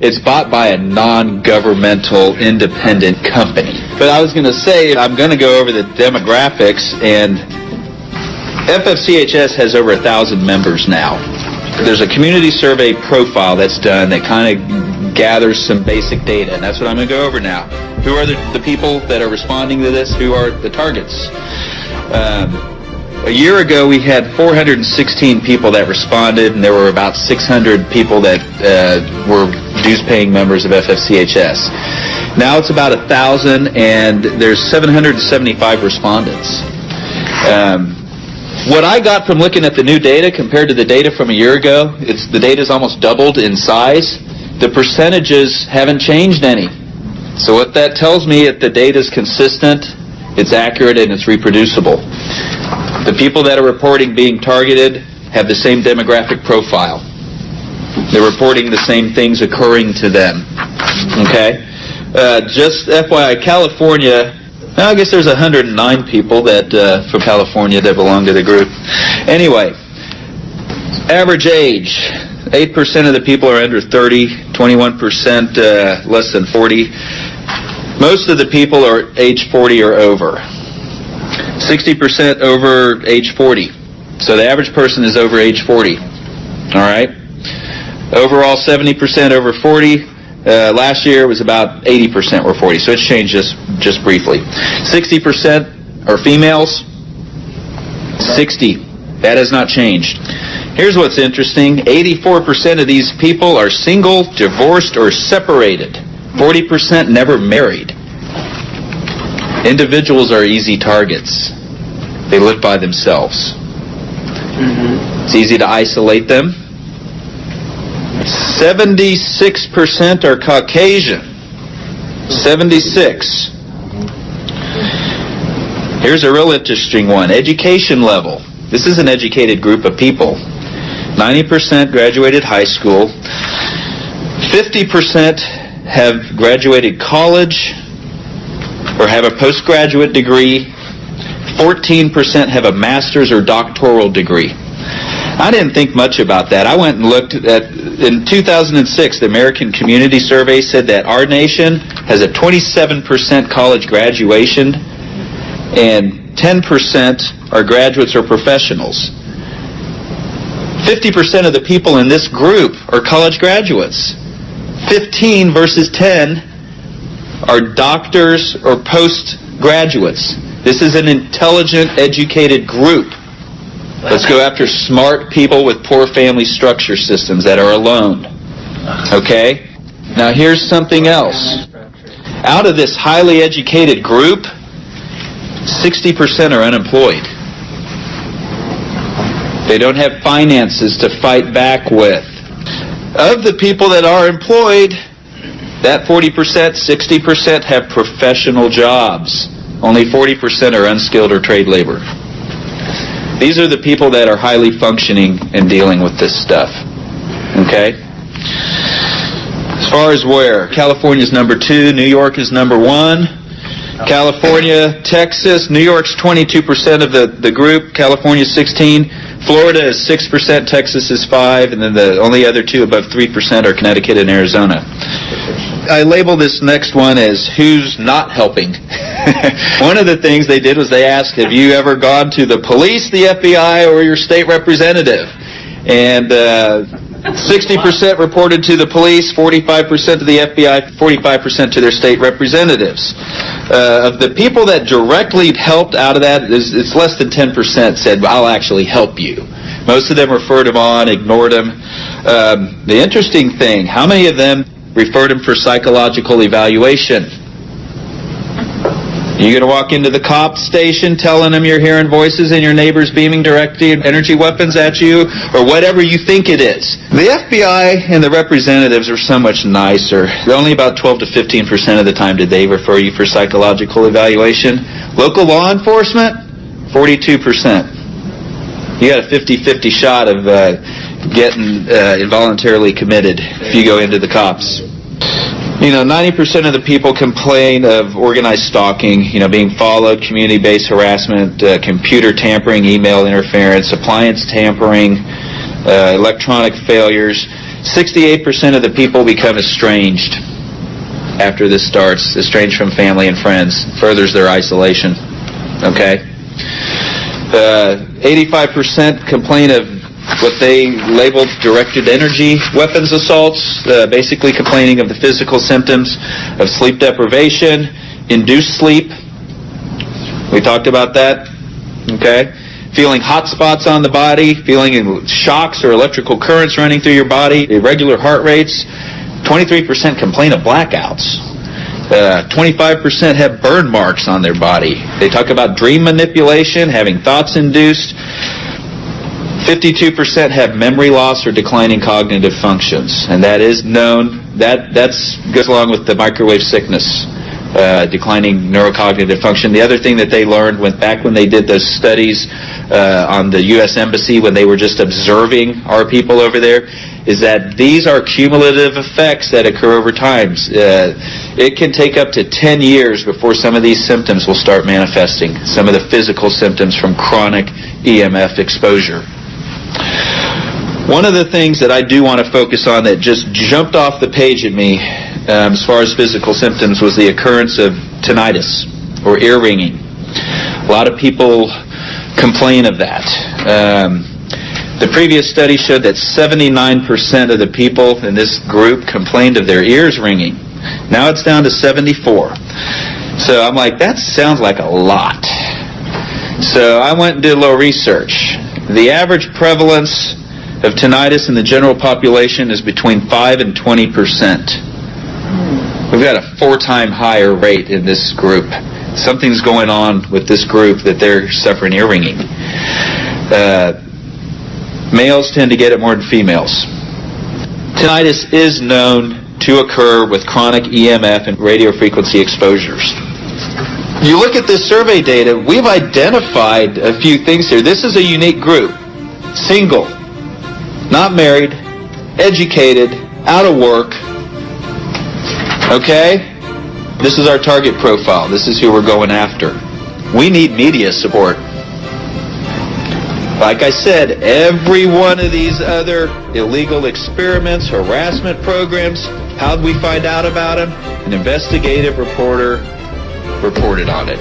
It's bought by a non-governmental independent company. But I was going to say, I'm going to go over the demographics, and FFCHS has over 1,000 members now. There's a community survey profile that's done that kind of gathers some basic data, and that's what I'm going to go over now. Who are the people that are responding to this? Who are the targets? A year ago, we had 416 people that responded, and there were about 600 people that were dues-paying members of FFCHS. Now it's about 1,000, and there's 775 respondents. What I got from looking at the new data compared to the data from a year ago, the data's almost doubled in size. The percentages haven't changed any. So what that tells me is the data's consistent, it's accurate, and it's reproducible. The people that are reporting being targeted have the same demographic profile. They're reporting the same things occurring to them. Okay? Just FYI, California, I guess there's 109 people that from California that belong to the group. Anyway, average age, 8% of the people are under 30, 21% less than 40. Most of the people are age 40 or over. 60% over age 40. So the average person is over age 40. All right? Overall, 70% over 40. Last year it was about 80% were 40, so it's changed just briefly. 60% are females. 60. That has not changed. Here's what's interesting. 84% of these people are single, divorced, or separated. 40% never married. Individuals are easy targets. They live by themselves. It's easy to isolate them. 76% are Caucasian. 76. Here's a real interesting one. Education level. This is an educated group of people. 90% graduated high school. 50% have graduated college or have a postgraduate degree. 14% have a master's or doctoral degree. I didn't think much about that. I went and looked at, in 2006, the American Community Survey said that our nation has a 27% college graduation and 10% are graduates or professionals. 50% of the people in this group are college graduates. 15 versus 10 are doctors or postgraduates. This is an intelligent, educated group. Let's go after smart people with poor family structure systems that are alone. Okay? Now here's something else. Out of this highly educated group, 60% are unemployed. They don't have finances to fight back with. Of the people that are employed, that 40%, 60% have professional jobs. Only 40% are unskilled or trade labor. These are the people that are highly functioning and dealing with this stuff. Okay? As far as where? California's number 2, New York is number 1. California, Texas, New York's 22% of the group, California's 16%. Florida is 6%, Texas is 5%, and then the only other two above 3% are Connecticut and Arizona. I label this next one as who's not helping. One of the things they did was they asked, have you ever gone to the police, the FBI, or your state representative? And 60% reported to the police, 45% to the FBI, 45% to their state representatives. Of the people that directly helped out of that, it's less than 10% said, well, I'll actually help you. Most of them referred them on, ignored them. The interesting thing, how many of them referred them for psychological evaluation? You going to walk into the cop station telling them you're hearing voices and your neighbor's beaming directed energy weapons at you, or whatever you think it is? The FBI and the representatives are so much nicer. Only about 12 to 15% of the time did they refer you for psychological evaluation. Local law enforcement, 42%. You got a 50-50 shot of getting involuntarily committed if you go into the cops. 90% of the people complain of organized stalking, being followed, community-based harassment, computer tampering, email interference, appliance tampering, electronic failures. 68% of the people become estranged after this starts, estranged from family and friends, furthers their isolation. Okay? 85% complain of what they labeled directed energy weapons assaults, basically complaining of the physical symptoms of sleep deprivation, induced sleep. We talked about that. Okay? Feeling hot spots on the body, feeling shocks or electrical currents running through your body, irregular heart rates. 23% complain of blackouts. 25% have burn marks on their body. They talk about dream manipulation, having thoughts induced. 52% have memory loss or declining cognitive functions, and that is known. That goes along with the microwave sickness, declining neurocognitive function. The other thing that they learned back when they did those studies on the U.S. Embassy, when they were just observing our people over there, is that these are cumulative effects that occur over time. It can take up to 10 years before some of these symptoms will start manifesting, some of the physical symptoms from chronic EMF exposure. One of the things that I do want to focus on that just jumped off the page at me as far as physical symptoms was the occurrence of tinnitus or ear ringing. A lot of people complain of that. The previous study showed that 79% of the people in this group complained of their ears ringing. Now it's down to 74. So I'm like, that sounds like a lot. So I went and did a little research. The average prevalence of tinnitus in the general population is between 5 and 20%. We've got a 4-time higher rate in this group. Something's going on with this group that they're suffering ear ringing. Males tend to get it more than females. Tinnitus is known to occur with chronic EMF and radio frequency exposures. You look at this survey data, we've identified a few things here. This is a unique group. Single, not married, educated, out of work. Okay? This is our target profile. This is who we're going after. We need media support. Like I said, every one of these other illegal experiments, harassment programs, how'd we find out about them? An investigative reporter reported on it.